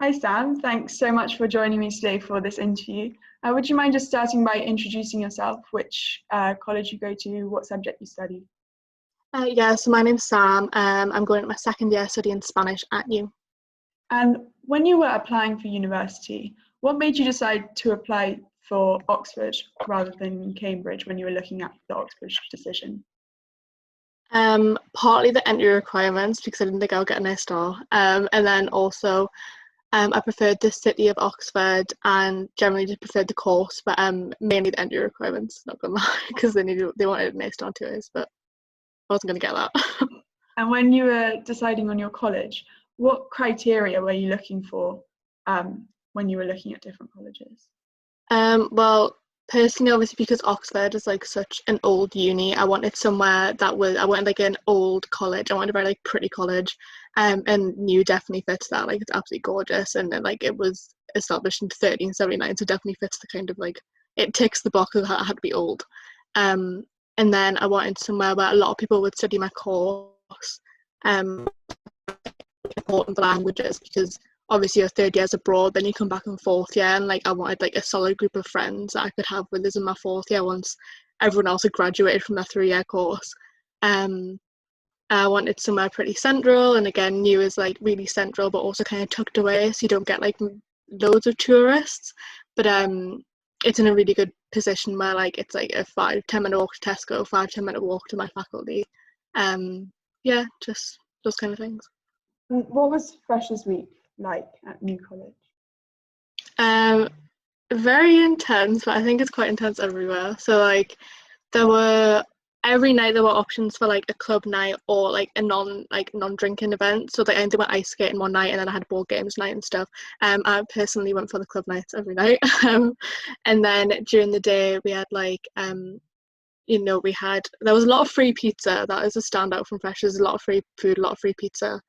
Hi Sam, thanks so much for joining me today for this interview. Would you mind just starting by introducing yourself, which college you go to, what subject you study? So my name's Sam. I'm going to my second year studying Spanish at U. And when you were applying for university, what made you decide to apply for Oxford rather than Cambridge when you were looking at the Oxbridge decision? Partly the entry requirements because I didn't think I would get a nice star. And then also I preferred the city of Oxford and generally just preferred the course, but mainly the entry requirements, not gonna lie, because they wanted a nice star 2 A's, but I wasn't gonna get that. And when you were deciding on your college, what criteria were you looking for when you were looking at different colleges? Well, personally, obviously, because Oxford is like such an old uni, I wanted somewhere I wanted like an old college. I wanted a very like pretty college, and New definitely fits that. Like it's absolutely gorgeous, and like it was established in 1379, so definitely fits the kind of like it ticks the box of how it had to be old. Um, and then I wanted somewhere where a lot of people would study my course. Um, Important for languages because obviously your third year's abroad, then you come back in fourth year, and like I wanted like a solid group of friends that I could have with us in my fourth year once everyone else had graduated from their 3 year course. Um, I wanted somewhere pretty central, and again, New is like really central, but also kind of tucked away, so you don't get like loads of tourists. But it's in a really good position where like it's like a 5-10 minute walk to Tesco, 5-10 minute walk to my faculty. Yeah, just those kind of things. What was Freshers Week like at New College? Um, Very intense, but I think it's quite intense everywhere. So like there were every night there were options for like a club night or like a non-drinking event. So like I went ice skating one night and then I had board games night and stuff. I personally went for the club nights every night. And then during the day we had like there was a lot of free pizza. That is a standout from Freshers. A lot of free food, a lot of free pizza.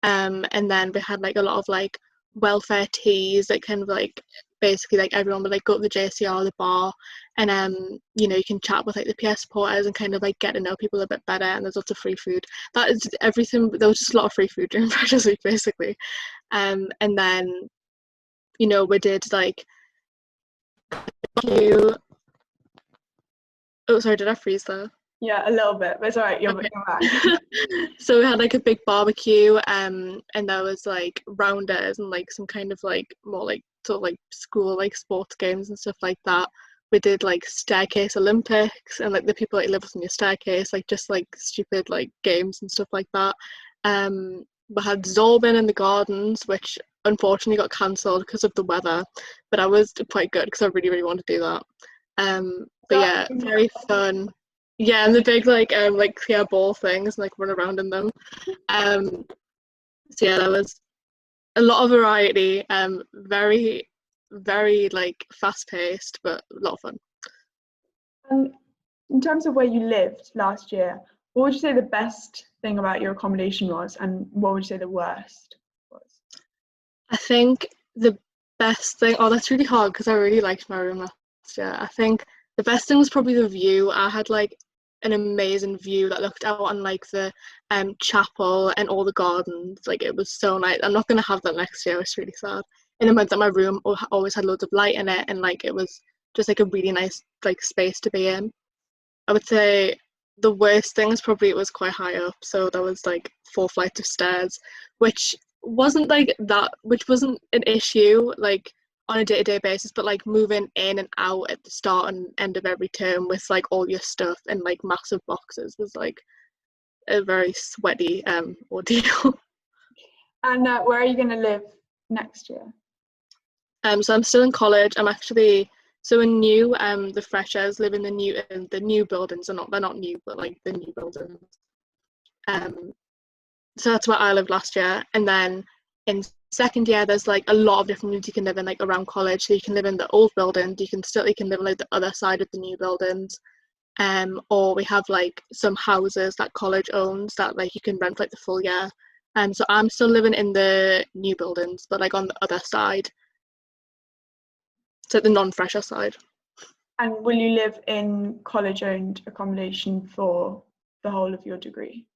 And then we had like a lot of like welfare teas that kind of like basically like everyone would like go to the JCR, the bar, and you can chat with like the PS supporters and kind of like get to know people a bit better, and there's lots of free food. That is everything. There was just a lot of free food during Freshers Week basically. And then we did like you oh sorry, did I freeze there? Yeah, a little bit, but it's all right, you're Okay. back. So we had like a big barbecue, and there was like rounders and like some kind of like more like sort of like school like sports games and stuff like that. We did like staircase Olympics, and like the people that live on your staircase, like just like stupid like games and stuff like that. We had Zorbin in the gardens, which unfortunately got cancelled because of the weather, but I was quite good because I really really wanted to do that. But So, yeah, very fun. Yeah, and the big like clear ball things and like run around in them. Um, so yeah, there was a lot of variety. Very, very like fast paced, but a lot of fun. in terms of where you lived last year, what would you say the best thing about your accommodation was, and what would you say the worst was? I think the best thing. Oh, that's really hard because I really liked my room last year. I think the best thing was probably the view. I had like an amazing view that looked out on like the chapel and all the gardens. Like it was so nice. I'm not gonna have that next year. It's really sad. And it meant that my room always had loads of light in it, and like it was just like a really nice like space to be in. I would say the worst thing is probably it was quite high up, so there was like 4 flights of stairs, which which wasn't an issue like on a day-to-day basis, but like moving in and out at the start and end of every term with like all your stuff and like massive boxes was like a very sweaty ordeal. And where are you going to live next year? So I'm still in college. I'm actually so in New. The freshers live in the new buildings. They're not new, but like the new buildings. Um, so that's where I lived last year, and then in second year there's like a lot of different rooms you can live in like around college. So you can live in the old buildings. You can live in like the other side of the new buildings. Or we have like some houses that college owns that like you can rent for, like the full year. So I'm still living in the new buildings, but like on the other side, so the non-fresher side. And will you live in college-owned accommodation for the whole of your degree?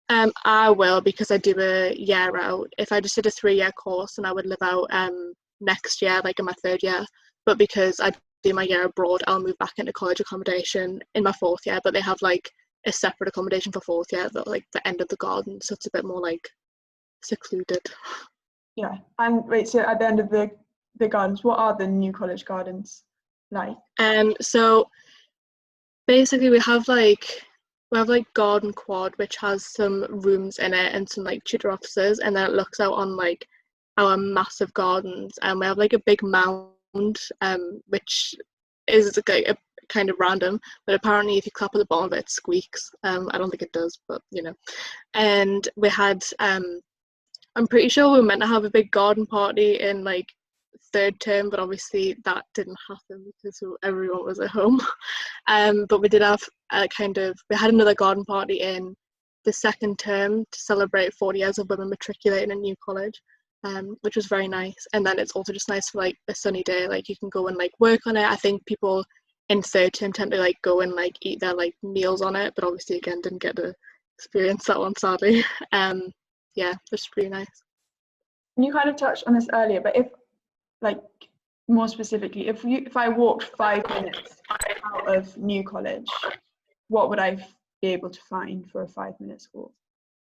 I will, because I do a year out. If I just did a 3-year course, then I would live out next year, like in my 3rd year. But because I do my year abroad, I'll move back into college accommodation in my 4th year. But they have like a separate accommodation for 4th year, at like the end of the garden, so it's a bit more like secluded. Yeah. And wait, so at the end of the gardens, what are the new college gardens like? So basically we have garden quad, which has some rooms in it and some like tutor offices, and then it looks out on like our massive gardens, and we have like a big mound, which is like a kind of random, but apparently if you clap at the bottom of it, it squeaks. I don't think it does, but you know. And we had I'm pretty sure we were meant to have a big garden party in like 3rd term, but obviously that didn't happen because everyone was at home. But we did have we had another garden party in the 2nd term to celebrate 40 years of women matriculating in new college, which was very nice. And then it's also just nice for like a sunny day, like you can go and like work on it. I think people in 3rd term tend to like go and like eat their like meals on it, but obviously again didn't get to experience that one sadly. Yeah, just pretty nice. You kind of touched on this earlier, but if like more specifically, if I walked 5 minutes out of New College, what would I be able to find for a 5 minute walk?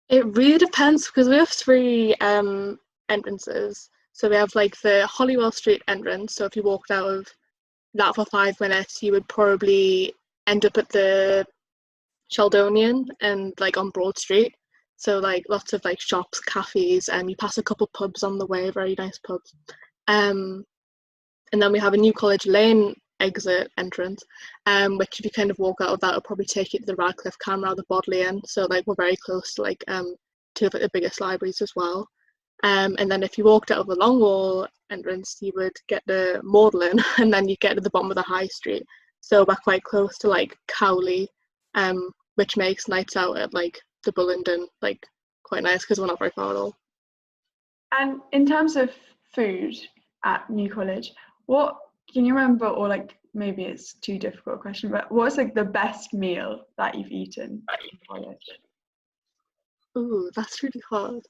It really depends, because we have 3 entrances. So we have like the Hollywell Street entrance. So if you walked out of that for 5 minutes, you would probably end up at the Sheldonian and like on Broad Street. So like lots of like shops, cafes, and you pass a couple pubs on the way, very nice pubs. And then we have a New College Lane exit entrance, which if you kind of walk out of that, it'll probably take you to the Radcliffe, Camera, the Bodleian. So like we're very close to like two of the biggest libraries as well. And then if you walked out of the Longwall entrance, you would get to Magdalen, and then you get to the bottom of the High Street. So we're quite close to like Cowley, which makes nights out at like the Bullingdon like quite nice, because we're not very far at all. And in terms of food at New College, what can you remember, or like maybe it's too difficult a question, but what's like the best meal that you've eaten in college? Ooh, that's really hard.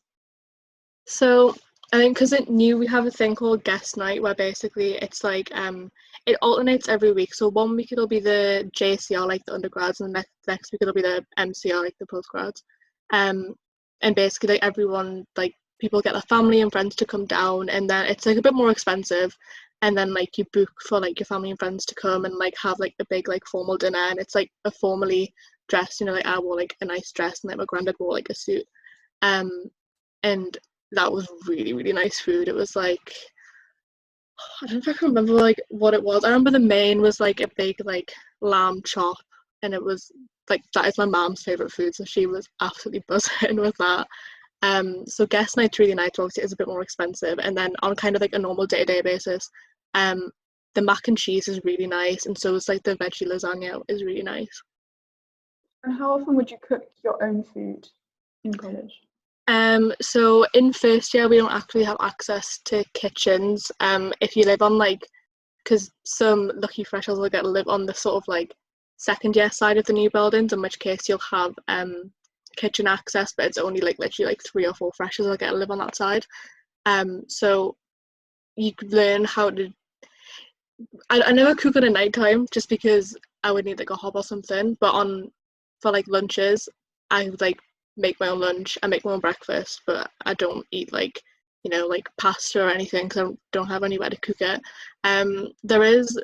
So I think because at New we have a thing called guest night, where basically it's like it alternates every week. So one week it'll be the JCR, like the undergrads, and the next week it'll be the MCR, like the postgrads. And basically like everyone, like people get their family and friends to come down, and then it's like a bit more expensive, and then like you book for like your family and friends to come and like have like a big like formal dinner, and it's like a formally dressed, you know, like I wore like a nice dress, and like my granddad wore like a suit, and that was really, really nice food. It was like, I don't know if I can remember like what it was. I remember the main was like a big like lamb chop, and it was like, that is my mom's favourite food, so she was absolutely buzzing with that. So guest night's really nice, obviously it's a bit more expensive, and then on kind of like a normal day-to-day basis, the mac and cheese is really nice, and so is like the veggie lasagna is really nice. And how often would you cook your own food in college? So in 1st year we don't actually have access to kitchens. If you live on like, because some lucky freshers will get to live on the sort of like 2nd year side of the new buildings, in which case you'll have kitchen access, but it's only like literally like 3 or 4 freshers will get to live on that side. So you could learn how to. I never cook at a night time, just because I would need like a hob or something. But for like lunches, I would like make my own lunch. I make my own breakfast, but I don't eat like, you know, like pasta or anything, because I don't have anywhere to cook it. There is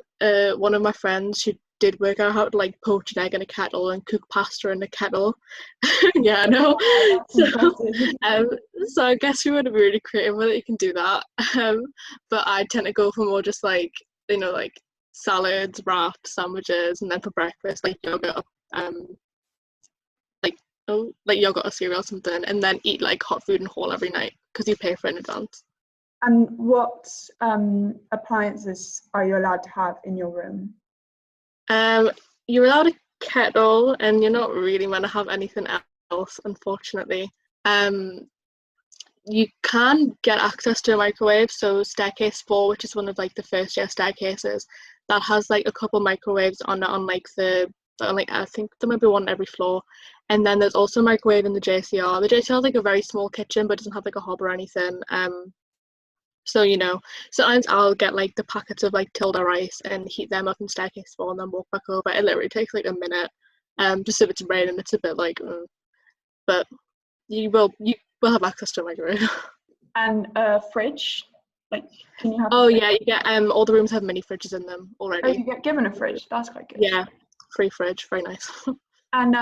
one of my friends who did work out how to like poach an egg in a kettle and cook pasta in a kettle. Yeah, I know. So I guess you would be really creative with it. You can do that. But I tend to go for more just like, you know, like salads, wraps, sandwiches, and then for breakfast like yogurt, like yogurt or cereal or something, and then eat like hot food in hall every night, because you pay for it in advance. And what appliances are you allowed to have in your room? You're allowed a kettle, and you're not really meant to have anything else, unfortunately. You can get access to a microwave, so staircase 4, which is one of like the 1st year staircases, that has like a couple microwaves on it, on like I think there might be one on every floor. And then there's also a microwave in the JCR. The JCR is like a very small kitchen, but doesn't have like a hob or anything. So, you know, sometimes I'll get like the packets of like Tilda rice and heat them up in staircase 4 and then walk back over. It literally takes like a minute. Just if it's raining, it's a bit like, but you will have access to a microwave. And a fridge, like, can you have? Oh yeah, you get all the rooms have mini fridges in them Oh, already. you get given a fridge. That's quite good. Yeah, free fridge, very nice. And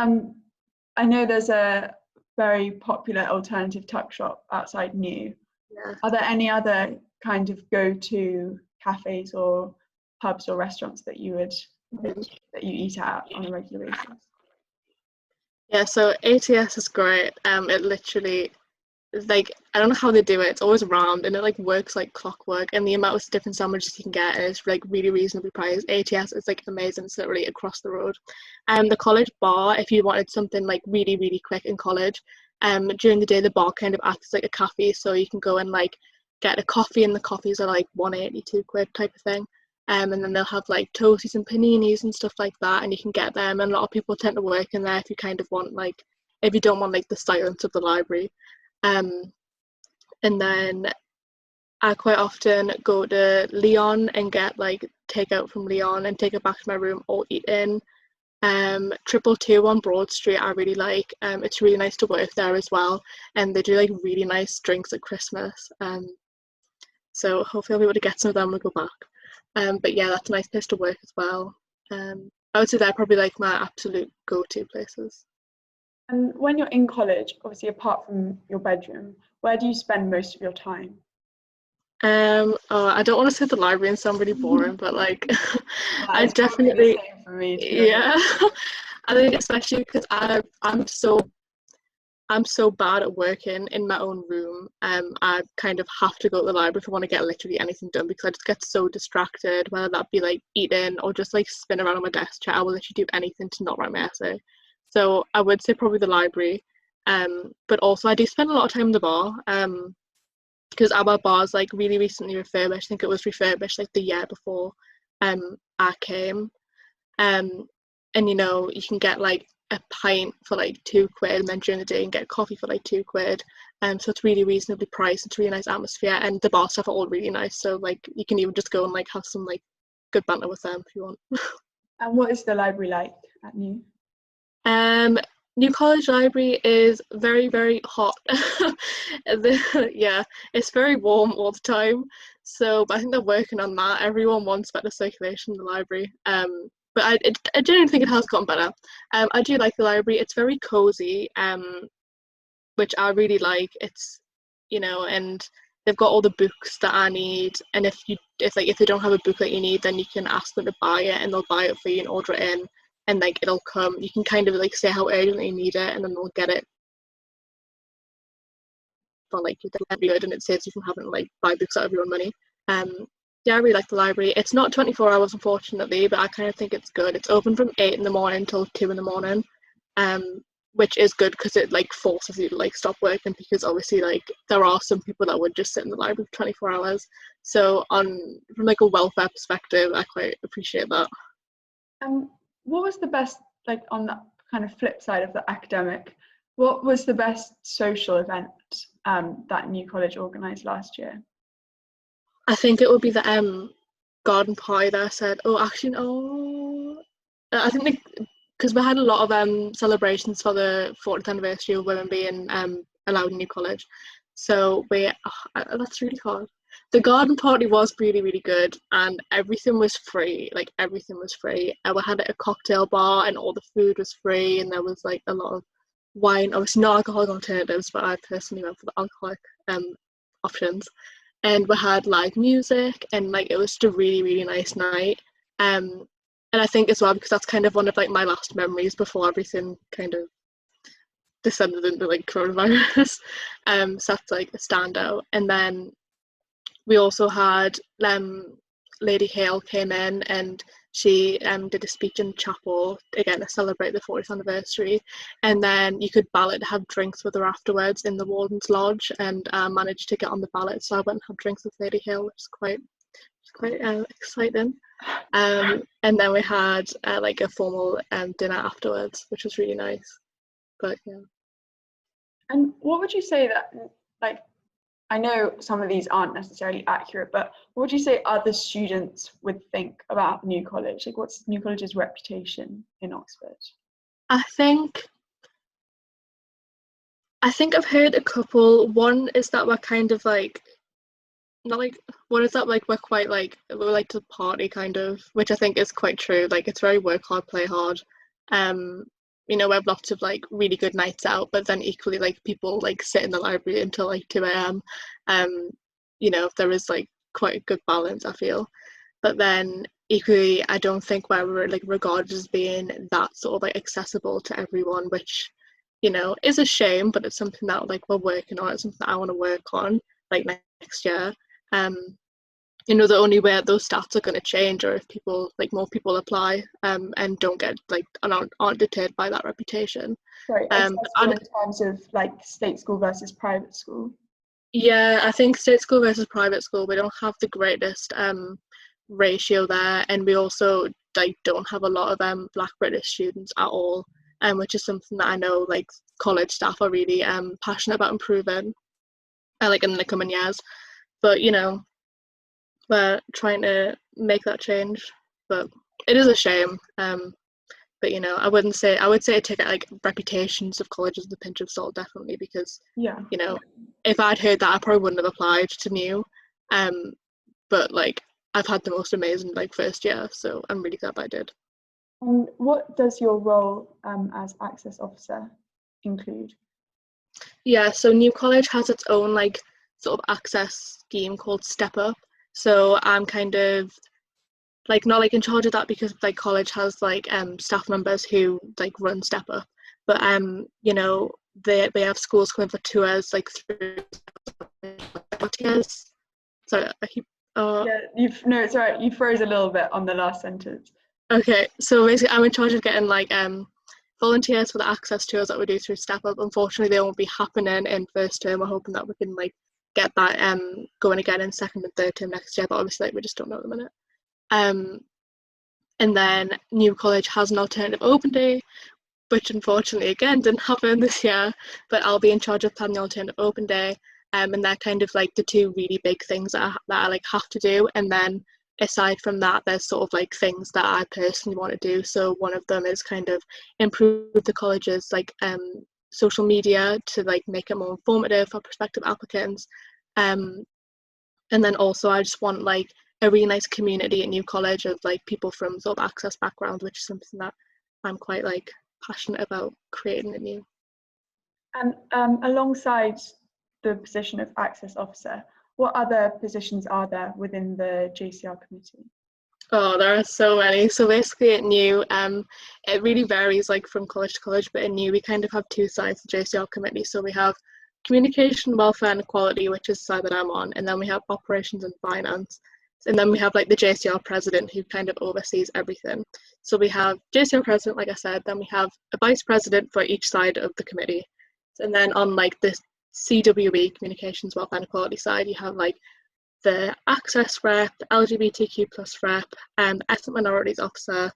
I know there's a very popular alternative tuck shop outside New. Yeah. Are there any other kind of go-to cafes or pubs or restaurants that you would that you eat at on a regular basis? Yeah, so ATS is great. It literally, like, I don't know how they do it. It's always round and it like works like clockwork, and the amount of different sandwiches you can get is like really reasonably priced. ATS is like amazing. It's literally across the road. The college bar, if you wanted something like really really quick in college, during the day the bar kind of acts like a cafe, so you can go and like get a coffee, and the coffees are like 1.80 £2 type of thing. And then they'll have like toasties and paninis and stuff like that, and you can get them. And a lot of people tend to work in there if you kind of want like, if you don't want like the silence of the library. And then I quite often go to Leon and get like takeout from Leon and take it back to my room or eat in. 222 on Broad Street I really like. It's really nice to work there as well, and they do like really nice drinks at Christmas. So hopefully I'll be able to get some of them when we go back. But yeah, that's a nice place to work as well. I would say they're probably like my absolute go-to places. And when you're in college, obviously apart from your bedroom, where do you spend most of your time? Oh, I don't want to say the library and sound really boring, but like, I It's probably the definitely, same for me, to be honest. yeah. I think especially because I'm so bad at working in my own room. I kind of have to go to the library if I want to get literally anything done, because I just get so distracted, whether that be like eating or just like spin around on my desk chair. I will literally do anything to not write my essay. So I would say probably the library. But also I do spend a lot of time in the bar. Because our bar's like really recently refurbished. I think it was refurbished like the year before I came. And you know, you can get like a pint for like £2, and then during the day you can get coffee for like £2. So it's really reasonably priced. It's a really nice atmosphere, and the bar staff are all really nice. So like you can even just go and like have some like good banter with them if you want. And what is the library like at New? New College Library is very, very hot. Yeah, it's very warm all the time. So, but I think they're working on that. Everyone wants better circulation in the library. But I genuinely think it has gotten better. I do like the library. It's very cozy, which I really like. It's, you know, and they've got all the books that I need. And if they don't have a book that you need, then you can ask them to buy it, and they'll buy it for you and order it in. And like it'll come, you can kind of like say how urgently you need it, and then they'll get it for like your good, and it saves you from having to like buy books out of your own money. Yeah, I really like the library. It's not 24 hours unfortunately, but I kind of think it's good. It's open from 8 in the morning till 2 in the morning, which is good because it like forces you to like stop working, because obviously like there are some people that would just sit in the library for 24 hours. So from like a welfare perspective, I quite appreciate that. What was the best, like on that kind of flip side of the academic, what was the best social event that New College organised last year? I think it would be the garden party that I said. Oh, actually, no. I think because we had a lot of celebrations for the 40th anniversary of women being allowed in New College. So that's really hard. The garden party was really, really good, and everything was free. Like everything was free. We had a cocktail bar, and all the food was free, and there was like a lot of wine. Obviously, not alcoholic alternatives, but I personally went for the alcoholic options. And we had live music, and like it was just a really, really nice night. And I think as well, because that's kind of one of like my last memories before everything kind of descended into like coronavirus. So that's like a standout. And then we also had Lady Hale came in, and she did a speech in the chapel again to celebrate the 40th anniversary, and then you could ballot to have drinks with her afterwards in the Warden's Lodge, and I managed to get on the ballot, so I went and had drinks with Lady Hale, which is quite exciting. And then we had like a formal dinner afterwards, which was really nice. But yeah. And what would you say that, like, I know some of these aren't necessarily accurate, but what would you say other students would think about New College? Like, what's New College's reputation in Oxford? I think I've heard a couple. One is that we're kind of like, not like, one is that like we're quite like, we like to party kind of, which I think is quite true. Like, it's very work hard, play hard. Um, we have lots of like really good nights out, but then equally like people like sit in the library until like 2 a.m. Um, there is like quite a good balance, I feel. But then equally, I don't think we're like regarded as being that sort of like accessible to everyone, which is a shame, but it's something that like we're working on. It's something that I want to work on like next year. Um, the only way those stats are going to change are if people like more people apply and don't get like and aren't deterred by that reputation. Sorry, accessible in terms of like state school versus private school. Yeah, I think state school versus private school, we don't have the greatest ratio there, and we also like don't have a lot of Black British students at all, which is something that I know like college staff are really passionate about improving, like in the coming years. But we're trying to make that change, but it is a shame. But I would say I take it like reputations of colleges with a pinch of salt, definitely, because Yeah. If I'd heard that, I probably wouldn't have applied to New. But like I've had the most amazing like first year, so I'm really glad I did. And what does your role as access officer include? Yeah, so New College has its own like sort of access scheme called Step Up. So I'm kind of like not like in charge of that because like college has like staff members who like run Step Up, but they have schools coming for tours like through volunteers. So I keep yeah, it's all right. You froze a little bit on the last sentence. Okay, so basically I'm in charge of getting like volunteers for the access tours that we do through Step Up. Unfortunately, they won't be happening in first term. We're hoping that we can like get that going again in second and third term next year, but obviously like, we just don't know at the minute. And then New College has an alternative open day, which unfortunately again didn't happen this year, but I'll be in charge of planning the alternative open day. And they're kind of like the two really big things that I like have to do. And then aside from that, there's sort of like things that I personally want to do. So one of them is kind of improve the college's like social media to like make it more informative for prospective applicants. And then also I just want like a really nice community at New College of like people from sort of access backgrounds, which is something that I'm quite like passionate about creating at New. And alongside the position of access officer, what other positions are there within the JCR committee? Oh, there are so many. So basically at New, it really varies like from college to college, but at New we kind of have two sides of the JCR committee. So we have communication, welfare and equality, which is the side that I'm on, and then we have operations and finance. And then we have like the JCR president who kind of oversees everything. So we have JCR president, like I said, then we have a vice president for each side of the committee. And then on like the CWE, communications, welfare and equality side, you have like the access rep, LGBTQ plus rep, ethnic minorities officer,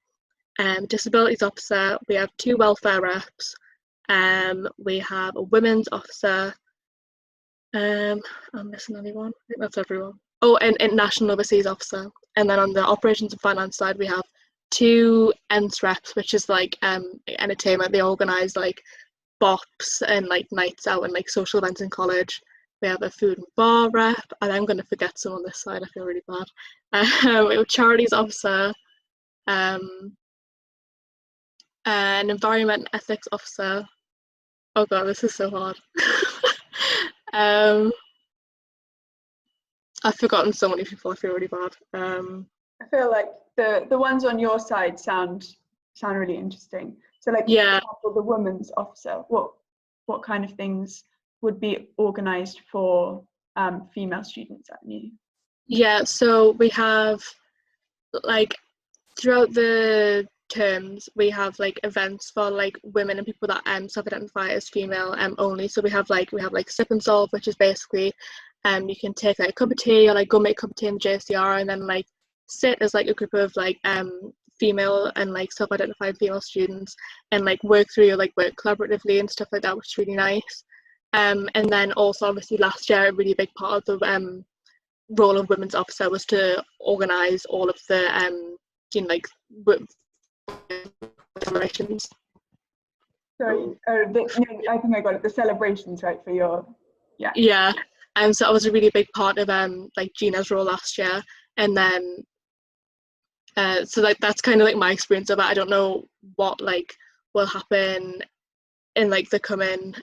disabilities officer. We have two welfare reps. We have a women's officer. I'm missing anyone. I think that's everyone. Oh, and national overseas officer. And then on the operations and finance side, we have two ENS reps, which is like entertainment. They organise like bops and like nights out and like social events in college. We have a food and bar rep, and I'm going to forget some on this side. I feel really bad. We have charities officer, an environment and ethics officer. Oh god, this is so hard. I've forgotten so many people. I feel really bad. I feel like the ones on your side sound really interesting. So like, yeah, for example, the women's officer, what kind of things would be organised for female students at New? Yeah, so we have like throughout the terms we have like events for like women and people that self-identify as female only. So we have like sip and solve, which is basically you can take like a cup of tea or like go make a cup of tea in the JCR and then like sit as like a group of like female and like self-identified female students and like work through like work collaboratively and stuff like that, which is really nice. And then also obviously last year a really big part of the role of women's officer was to organise all of the like celebrations. Sorry, no, I think I got it. The celebrations, right, for your, yeah. Yeah, so that was a really big part of like Gina's role last year, and then so like that's kind of like my experience of it. I don't know what like will happen in like the coming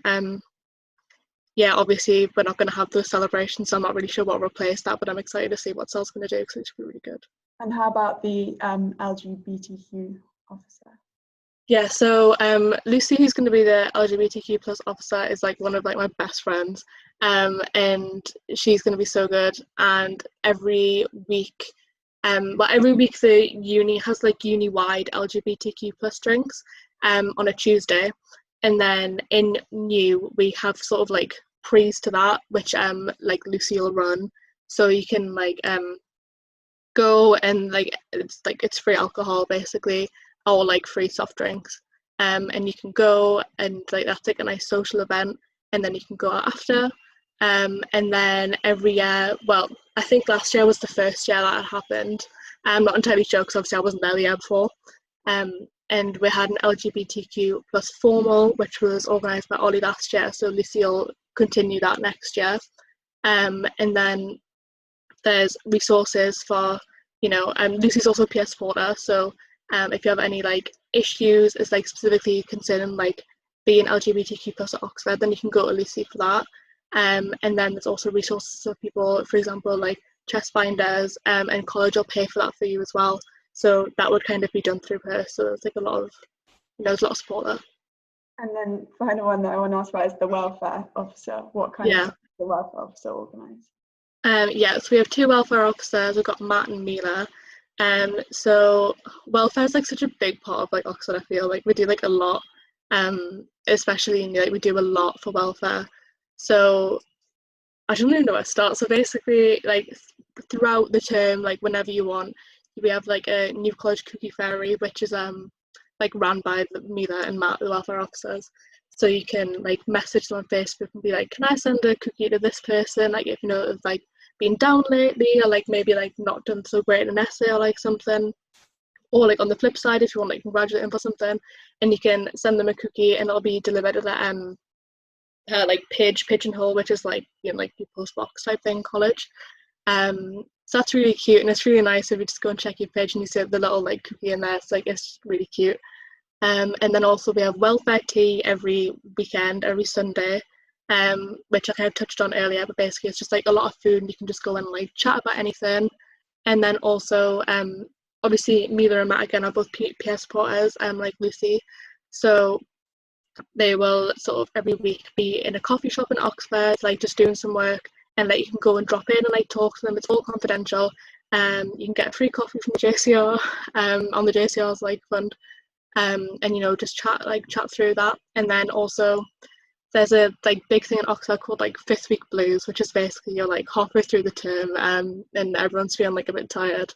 yeah, obviously we're not going to have those celebrations, so I'm not really sure what will replace that, but I'm excited to see what Sal's going to do because it should be really good. And how about the LGBTQ officer? Yeah, so Lucy, who's going to be the LGBTQ plus officer, is like one of like my best friends, and she's going to be so good. And every week the uni has like uni-wide LGBTQ plus drinks on a Tuesday, and then in new we have sort of like pre's to that, which like Lucy will run, so you can like go and like it's free alcohol basically, or like free soft drinks, and you can go and like that's like a nice social event, and then you can go out after, and then every year, well, I think last year was the first year that it happened. I'm not entirely sure because obviously I wasn't there the year before, and we had an LGBTQ plus formal, which was organised by Ollie last year, so Lucy will continue that next year, and then there's resources for, you know, Lucy's also a peer supporter, so if you have any like issues is like specifically concerning like being LGBTQ plus at Oxford, then you can go to Lucy for that, and then there's also resources for people, for example like chest binders, and college will pay for that for you as well, so that would kind of be done through her, so there's like a lot of, you know, there's a lot of support there. And then final one that I want to ask about is the welfare officer. What kind of the welfare officer organise? Yeah, so we have two welfare officers. We've got Matt and Mila. So welfare is like such a big part of like Oxford. I feel like we do like a lot, especially in like we do a lot for welfare. So I don't even know where to start. So basically, like throughout the term, like whenever you want, we have like a New College Cookie Fairy, which is like ran by Mila and Matt, the welfare officers. So you can like message them on Facebook and be like, can I send a cookie to this person? Like if you know of like been down lately, or like maybe like not done so great in an essay or like something, or like on the flip side if you want like congratulate them for something, and you can send them a cookie and it'll be delivered to the like pigeonhole, which is like, you know, like your post box type thing, college. So that's really cute, and it's really nice if you just go and check your page and you see the little like cookie in there. It's like, it's really cute. And then also we have welfare tea every weekend, every Sunday, which I kind of touched on earlier, but basically it's just like a lot of food and you can just go and like chat about anything. And then also obviously Mila and Matt again are both peer supporters, like Lucy, so they will sort of every week be in a coffee shop in Oxford, like just doing some work, and like you can go and drop in and like talk to them. It's all confidential. You can get a free coffee from the JCR on the JCR's like fund, and you know, just chat through that. And then also there's a like big thing in Oxford called like fifth week blues, which is basically you're like halfway through the term and everyone's feeling like a bit tired,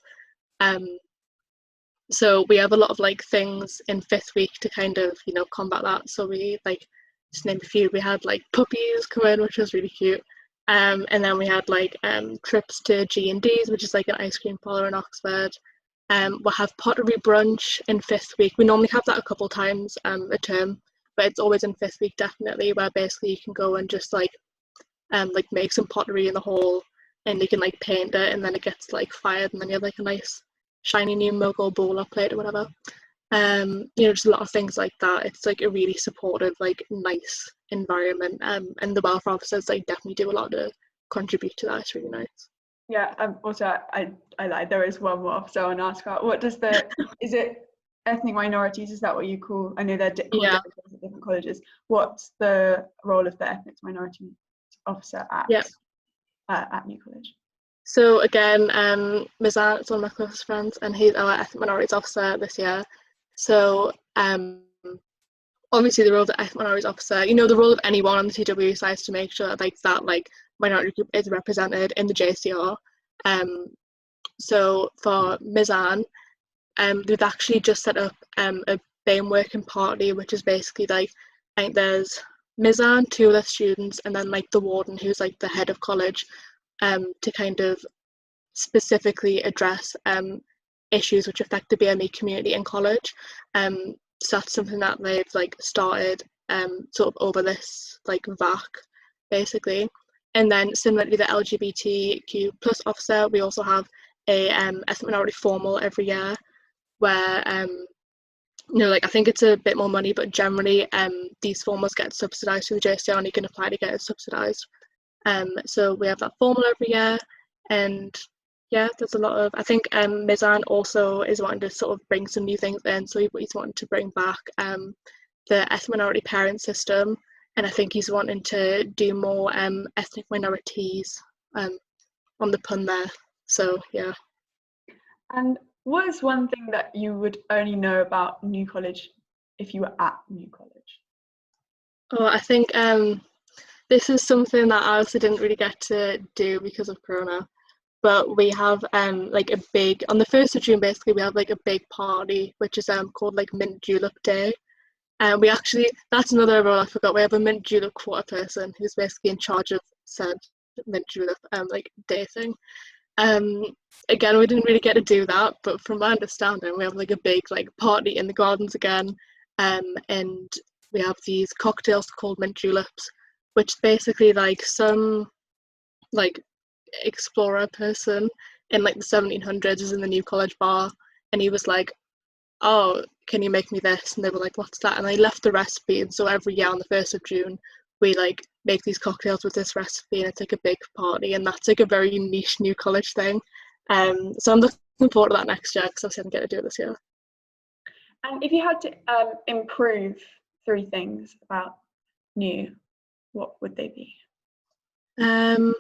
so we have a lot of like things in fifth week to kind of, you know, combat that. So we like, just name a few, we had like puppies come in, which was really cute, and then we had like trips to G&D's, which is like an ice cream parlour in Oxford. We'll have pottery brunch in fifth week. We normally have that a couple times a term, but it's always in fifth week definitely, where basically you can go and just like make some pottery in the hall, and you can like paint it, and then it gets like fired, and then you have like a nice shiny new mug or bowl or plate or whatever. You know, just a lot of things like that. It's like a really supportive, like nice environment, and the welfare officers like definitely do a lot to contribute to that. It's really nice. Yeah, also I lied, there is one more officer I want to ask about. What does is it ethnic minorities, is that what you call, I know they're called different things at different colleges. What's the role of the ethnic minority officer at New College? So again, Mizan is one of my closest friends, and he's our ethnic minorities officer this year. So obviously the role of the ethnic minorities officer, you know, the role of anyone on the TW side is to make sure like that like minority group is represented in the JCR. So for Mizan, they've actually just set up a BAME working party, which is basically like, I think there's Mizan, two other students, and then like the warden, who's like the head of college, to kind of specifically address issues which affect the BME community in college. So that's something that they've like started sort of over this like VAC basically. And then similarly, the LGBTQ plus officer, we also have a ethnic minority formal every year, where you know, like I think it's a bit more money, but generally these formals get subsidised through the JSCR, and you can apply to get it subsidised. So we have that formal every year, and yeah, there's a lot of, I think Mizan also is wanting to sort of bring some new things in, so he's wanting to bring back the ethnic minority parent system, and I think he's wanting to do more ethnic minorities on the pun there, so yeah. And what is one thing that you would only know about New College if you were at New College? Oh, I think this is something that I also didn't really get to do because of Corona, but we have like a big, on the 1st of June basically, we have like a big party which is called like Mint Julep Day. And we actually, that's another role I forgot, we have a Mint Julep quarter person who's basically in charge of said Mint Julep like day thing. Again, we didn't really get to do that, but from my understanding, we have like a big like party in the gardens again, and we have these cocktails called mint juleps, which basically like some like explorer person in like the 1700s is in the New College bar, and he was like, oh, can you make me this? And they were like, what's that? And they left the recipe, and so every year on the 1st of June we like make these cocktails with this recipe, and it's like a big party, and that's like a very niche New College thing. So I'm looking forward to that next year, because obviously I didn't get to do it this year. And if you had to improve 3 things about New, what would they be? I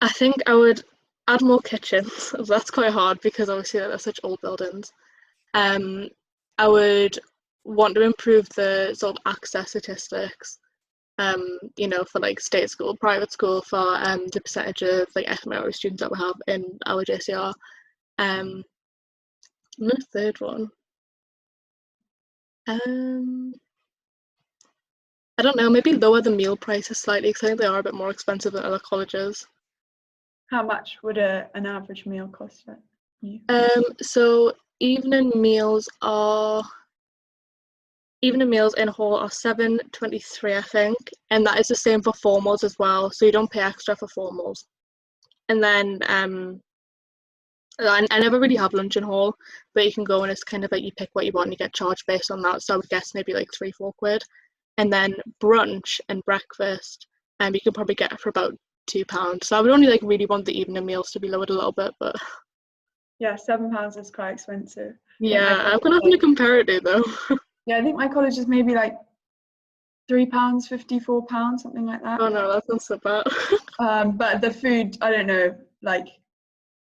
think I would add more kitchens. That's quite hard because obviously they're such old buildings. I would want to improve the sort of access statistics, you know, for like state school, private school, for the percentage of like ethnic minority students that we have in our JCR. And the third one, I don't know, maybe lower the meal prices slightly, because I think they are a bit more expensive than other colleges. How much would an average meal cost at New? So evening meals in hall are £7.23, I think, and that is the same for formals as well, so you don't pay extra for formals. And then I never really have lunch in hall, but you can go and it's kind of like you pick what you want and you get charged based on that, so I would guess maybe like £3-4. And then brunch and breakfast you can probably get for about £2, so I would only like really want the evening meals to be lowered a little bit, but yeah, £7 is quite expensive. Yeah, I'm gonna have to compare it to though. Yeah, I think my college is maybe like £3, £54, something like that. Oh no, that's not so bad. But the food, I don't know, like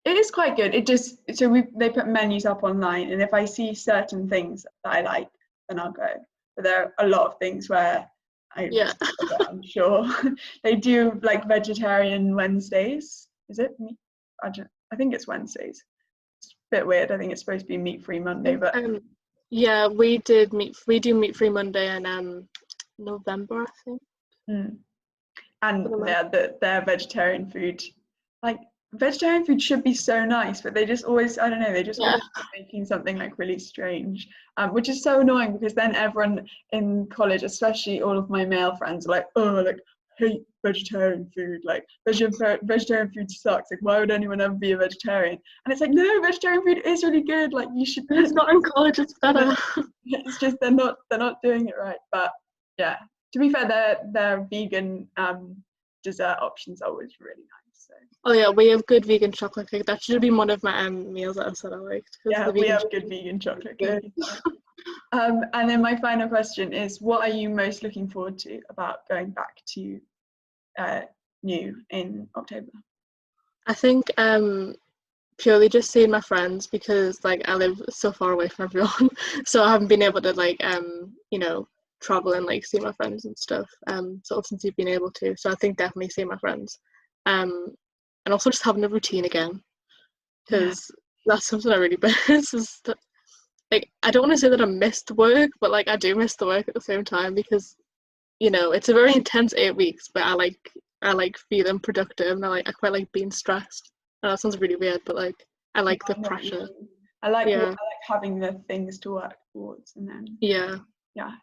it is quite good. It just, so they put menus up online, and if I see certain things that I like, then I'll go. But there are a lot of things where I'm sure. They do like vegetarian Wednesdays. Is it? I think it's Wednesdays. It's a bit weird. I think it's supposed to be meat-free Monday, but yeah, we do meat-free Monday in November, I think. And yeah, their vegetarian food, like vegetarian food should be so nice, but they just always, I don't know, they just always making something like really strange, which is so annoying, because then everyone in college, especially all of my male friends, are like, oh, like hate vegetarian food, like vegetarian food sucks, like why would anyone ever be a vegetarian? And it's like, no, vegetarian food is really good, like you should. It's not in college, it's better. It's just they're not doing it right. But yeah, to be fair, their vegan dessert options are always really nice. So. Oh yeah, we have good vegan chocolate cake. That should have been one of my meals that I said I liked. Yeah, we have good vegan chocolate cake. And then my final question is, what are you most looking forward to about going back to New in October? I think purely just seeing my friends, because like I live so far away from everyone, so I haven't been able to like you know, travel and like see my friends and stuff sort of since you've been able to. So I think definitely seeing my friends, and also just having a routine again, because That's something I really miss. Is that, like, I don't want to say that I missed work, but like I do miss the work at the same time because it's a very intense 8 weeks, but I like feeling productive and I quite like being stressed. And that sounds really weird, but like I like the I know what you pressure. mean. I like Yeah. having the things to work towards, and then Yeah.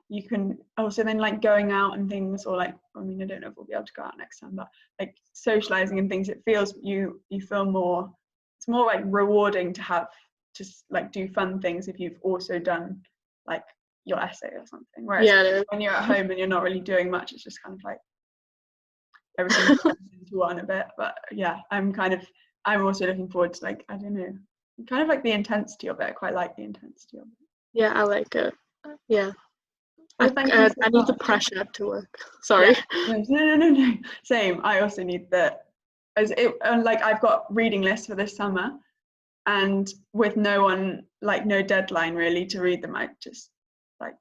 you can also then like going out and things, or like, I mean, I don't know if we'll be able to go out next time, but like socializing and things, it feels you feel more, it's more like rewarding to have to like do fun things if you've also done like your essay or something, whereas when you're at home and you're not really doing much, it's just kind of like everything into one a bit. But yeah, I'm also looking forward to, like, I don't know, kind of like the intensity of it. I quite like the intensity of it. Yeah, I like it. Yeah. Well, thank you so I need the much. pressure to work. Sorry. Yeah. No. Same. I also need that. Like, I've got reading lists for this summer, and with no deadline really to read them, I just like,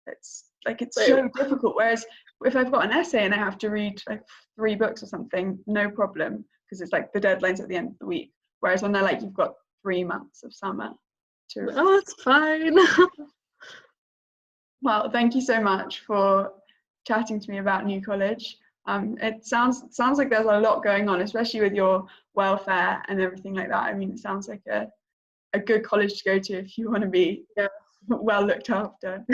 it's so difficult. Whereas if I've got an essay and I have to read like 3 books or something, no problem, because it's like the deadline's at the end of the week. Whereas when they're like, you've got 3 months of summer to read. Oh, it's fine. Well, thank you so much for chatting to me about New College. It sounds like there's a lot going on, especially with your welfare and everything like that. I mean, it sounds like a good college to go to if you want to be well looked after.